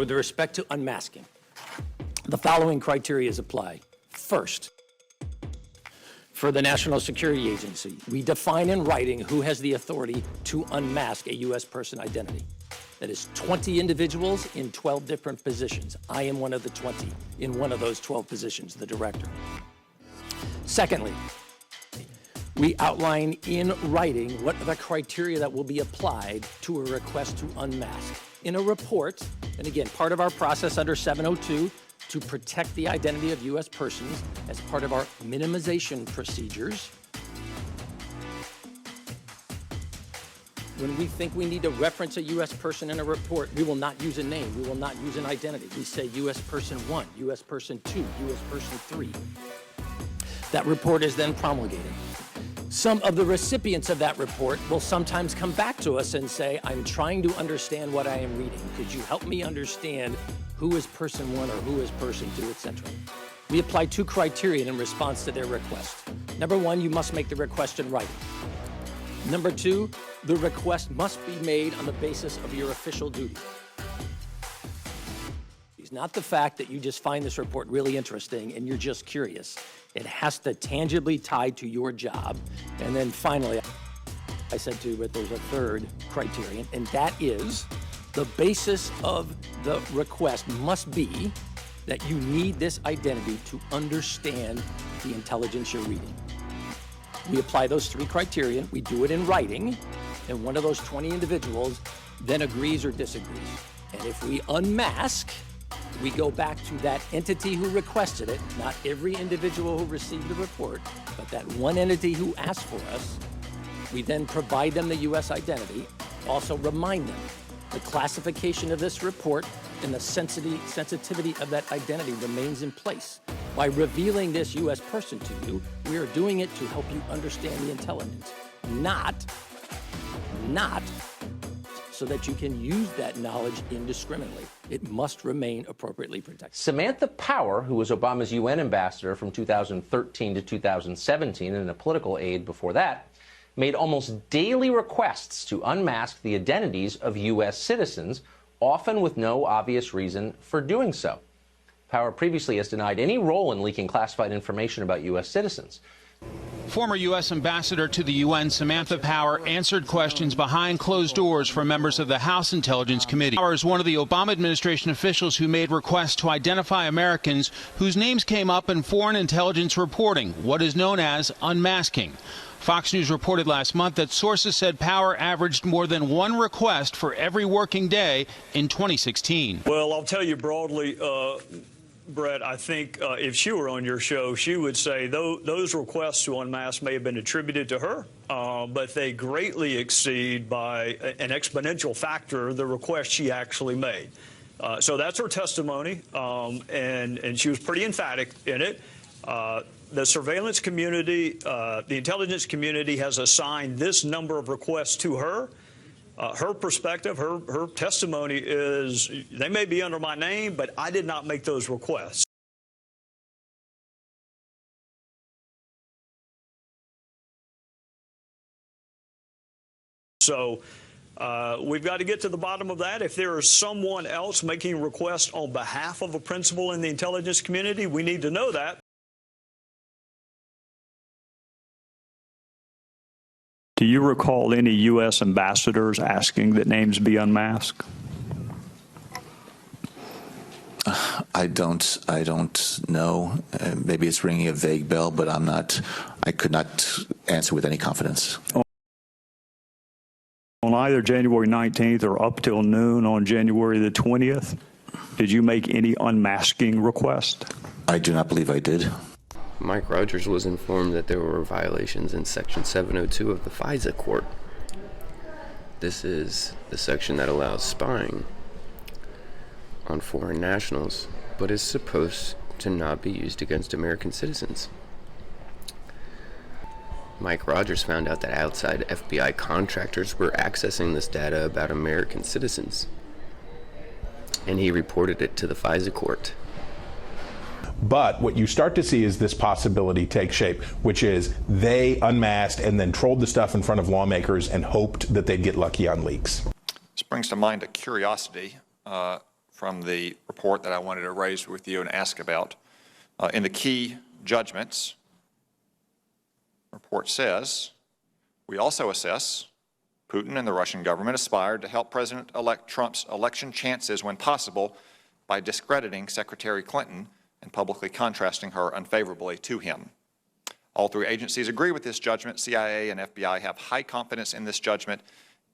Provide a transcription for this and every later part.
with respect to unmasking, the following criteria apply. First, for the National Security Agency, we define in writing who has the authority to unmask a U.S. person identity. That is 20 individuals in 12 different positions. I am one of the 20 in one of those 12 positions, the director. Secondly, we outline in writing what are the criteria that will be applied to a request to unmask. In a report, and again, part of our process under 702 to protect the identity of U.S. persons as part of our minimization procedures, when we think we need to reference a U.S. person in a report, we will not use a name, we will not use an identity. We say U.S. person 1, U.S. person 2, U.S. person 3. That report is then promulgated. Some of the recipients of that report will sometimes come back to us and say, I'm trying to understand what I am reading. Could you help me understand who is person 1 or who is person 2, etc. We apply 2 criteria in response to their request. Number 1, you must make the request in writing. Number 2, the request must be made on the basis of your official duty. It's not the fact that you just find this report really interesting and you're just curious. It has to tangibly tie to your job. And then finally, I said too, but there's a third criterion, and that is the basis of the request must be that you need this identity to understand the intelligence you're reading. We apply those 3 criteria, we do it in writing, and one of those 20 individuals then agrees or disagrees. And if we unmask, we go back to that entity who requested it, not every individual who received the report, but that one entity who asked for us. We then provide them the U.S. identity, also remind them the classification of this report and the sensitivity of that identity remains in place. By revealing this U.S. person to you, we are doing it to help you understand the intelligence, not so that you can use that knowledge indiscriminately. It must remain appropriately protected. Samantha Power, who was Obama's UN ambassador from 2013 to 2017 and a political aide before that, made almost daily requests to unmask the identities of U.S. citizens, often with no obvious reason for doing so. Power previously has denied any role in leaking classified information about U.S. citizens. Former U.S. Ambassador to the UN, Samantha Power, answered questions behind closed doors from members of the House Intelligence Committee. Power is one of the Obama administration officials who made requests to identify Americans whose names came up in foreign intelligence reporting, what is known as unmasking. Fox News reported last month that sources said Power averaged more than 1 request for every working day in 2016. Well, I'll tell you broadly, Brett, I think if she were on your show, she would say those requests to unmask may have been attributed to her, but they greatly exceed by an exponential factor the request she actually made. So that's her testimony, and she was pretty emphatic in it. The surveillance community, the intelligence community has assigned this number of requests to her. Her perspective, her testimony is, they may be under my name, but I did not make those requests. So we've got to get to the bottom of that. If there is someone else making requests on behalf of a principal in the intelligence community, we need to know that. Do you recall any U.S. ambassadors asking that names be unmasked? I don't know. Maybe it's ringing a vague bell, but I could not answer with any confidence. On either January 19th or up till noon on January the 20th, did you make any unmasking request? I do not believe I did. Mike Rogers was informed that there were violations in Section 702 of the FISA court. This is the section that allows spying on foreign nationals, but is supposed to not be used against American citizens. Mike Rogers found out that outside FBI contractors were accessing this data about American citizens, and he reported it to the FISA court. But what you start to see is this possibility take shape, which is they unmasked and then trolled the stuff in front of lawmakers and hoped that they'd get lucky on leaks. This brings to mind a curiosity from the report that I wanted to raise with you and ask about. In the key judgments, the report says, we also assess Putin and the Russian government aspired to help President-elect Trump's election chances when possible by discrediting Secretary Clinton and publicly contrasting her unfavorably to him. All three agencies agree with this judgment. CIA and FBI have high confidence in this judgment.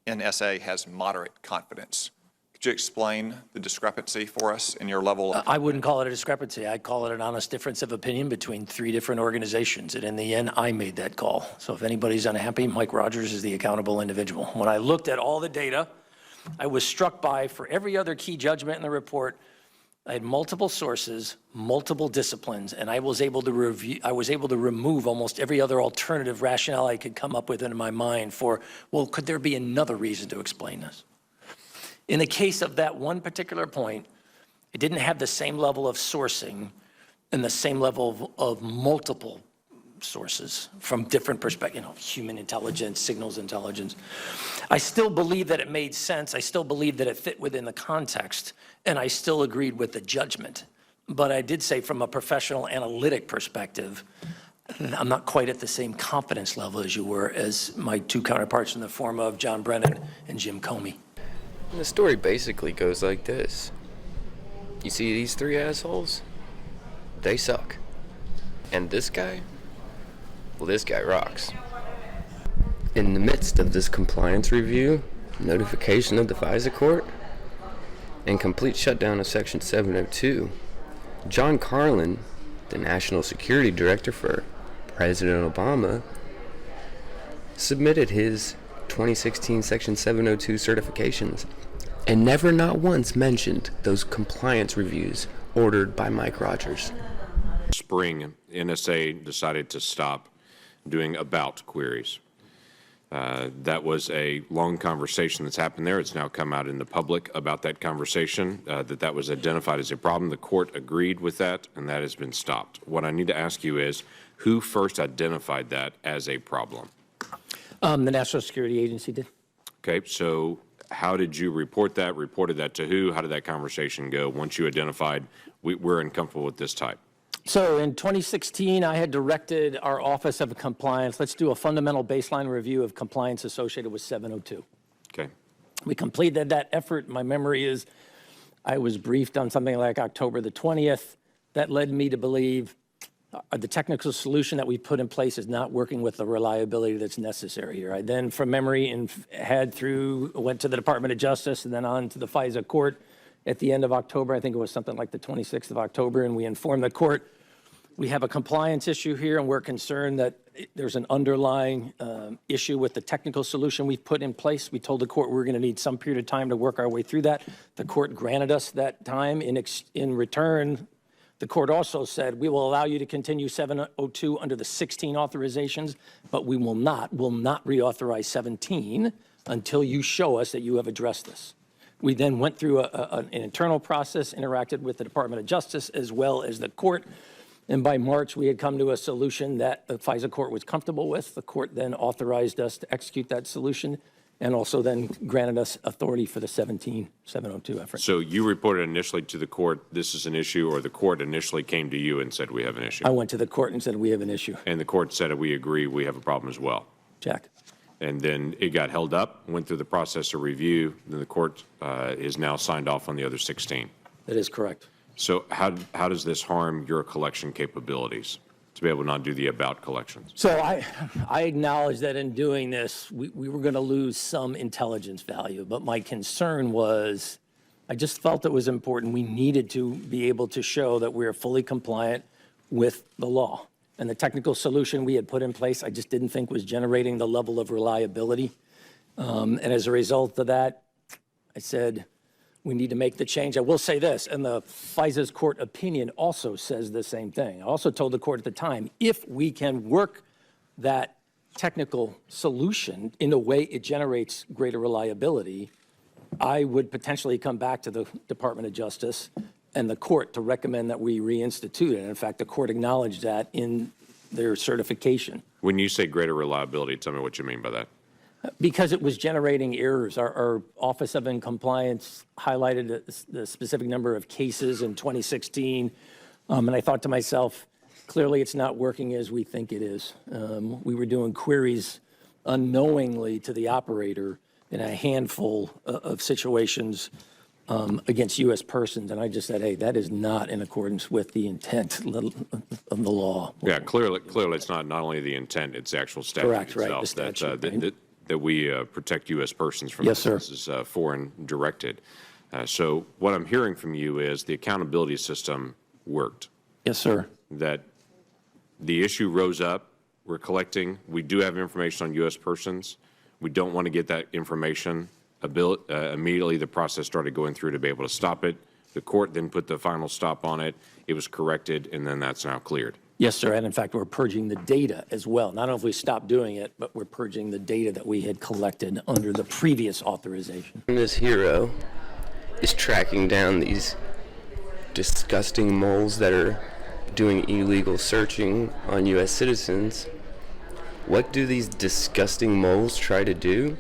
NSA has moderate confidence. Could you explain the discrepancy for us in your level of... I wouldn't call it a discrepancy. I'd call it an honest difference of opinion between three different organizations. And in the end, I made that call. So if anybody's unhappy, Mike Rogers is the accountable individual. When I looked at all the data, I was struck by, for every other key judgment in the report, I had multiple sources, multiple disciplines, and I was able to remove almost every other alternative rationale I could come up with in my mind for, well, could there be another reason to explain this? In the case of that one particular point, it didn't have the same level of sourcing and the same level of multiple sources from different perspectives, human intelligence, signals intelligence. I still believe that it made sense. I still believe that it fit within the context, and I still agreed with the judgment. But I did say from a professional analytic perspective, I'm not quite at the same confidence level as you were as my two counterparts in the form of John Brennan and Jim Comey. And the story basically goes like this. You see these three assholes? They suck. And this guy? Well, this guy rocks. In the midst of this compliance review, notification of the FISA court, and complete shutdown of Section 702, John Carlin, the National Security Director for President Obama, submitted his 2016 Section 702 certifications and never not once mentioned those compliance reviews ordered by Mike Rogers. Spring, NSA decided to stop doing about queries. That was a long conversation that's happened there. It's now come out in the public about that conversation, that was identified as a problem. The court agreed with that, and that has been stopped. What I need to ask you is, who first identified that as a problem? The National Security Agency did. Okay, so how did you report that? Reported that to who? How did that conversation go once you identified we're uncomfortable with this type? So in 2016, I had directed our Office of Compliance, let's do a fundamental baseline review of compliance associated with 702. Okay. We completed that effort. My memory is I was briefed on something like October the 20th. That led me to believe the technical solution that we put in place is not working with the reliability that's necessary here. I then, from memory, went to the Department of Justice and then on to the FISA court at the end of October. I think it was something like the 26th of October, and we informed the court, we have a compliance issue here, and we're concerned that there's an underlying issue with the technical solution we've put in place. We told the court we're going to need some period of time to work our way through that. The court granted us that time. In return, the court also said, we will allow you to continue 702 under the 16 authorizations, but we will not reauthorize 17 until you show us that you have addressed this. We then went through an internal process, interacted with the Department of Justice as well as the court. And by March, we had come to a solution that the FISA court was comfortable with. The court then authorized us to execute that solution and also then granted us authority for the 702 effort. So you reported initially to the court, this is an issue, or the court initially came to you and said, we have an issue? I went to the court and said, we have an issue. And the court said, we agree, we have a problem as well. Jack. And then it got held up, went through the process of review, then the court is now signed off on the other 16. That is correct. So how does this harm your collection capabilities to be able to not do the about collections? So I acknowledge that in doing this, we were going to lose some intelligence value, but my concern was I just felt it was important. We needed to be able to show that we're fully compliant with the law. And the technical solution we had put in place, I just didn't think was generating the level of reliability. And as a result of that, I said, we need to make the change. I will say this, and the FISA's court opinion also says the same thing. I also told the court at the time, if we can work that technical solution in a way it generates greater reliability, I would potentially come back to the Department of Justice and the court to recommend that we reinstitute it. And in fact, the court acknowledged that in their certification. When you say greater reliability, tell me what you mean by that. Because it was generating errors. Our Office of Compliance highlighted the specific number of cases in 2016, and I thought to myself, clearly it's not working as we think it is. We were doing queries unknowingly to the operator in a handful of situations against U.S. persons, and I just said, hey, that is not in accordance with the intent of the law. Yeah, clearly it's not only the intent, it's the actual statute Correct, right, itself the statute, that we protect U.S. persons from. Yes, sir. This is foreign directed. So what I'm hearing from you is the accountability system worked. Yes, sir. That the issue rose up, we're collecting, we do have information on U.S. persons. We don't want to get that information. Immediately the process started going through to be able to stop it. The court then put the final stop on it. It was corrected, and then that's now cleared. Yes, sir. And in fact, we're purging the data as well. Not only have we stopped doing it, but we're purging the data that we had collected under the previous authorization. This hero is tracking down these disgusting moles that are doing illegal searching on U.S. citizens. What do these disgusting moles try to do?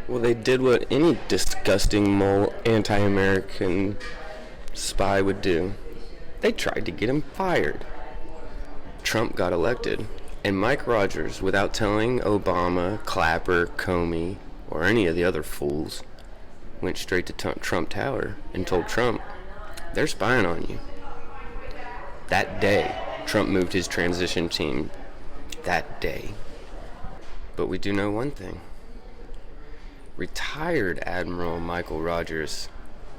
Well, they did what any disgusting mole anti-American spy would do. They tried to get him fired. Trump got elected, and Mike Rogers, without telling Obama, Clapper, Comey, or any of the other fools, went straight to Trump Tower and told Trump, they're spying on you. That day, Trump moved his transition team. That day. But we do know one thing. Retired Admiral Michael Rogers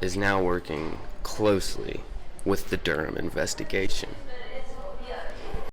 is now working closely with the Durham investigation.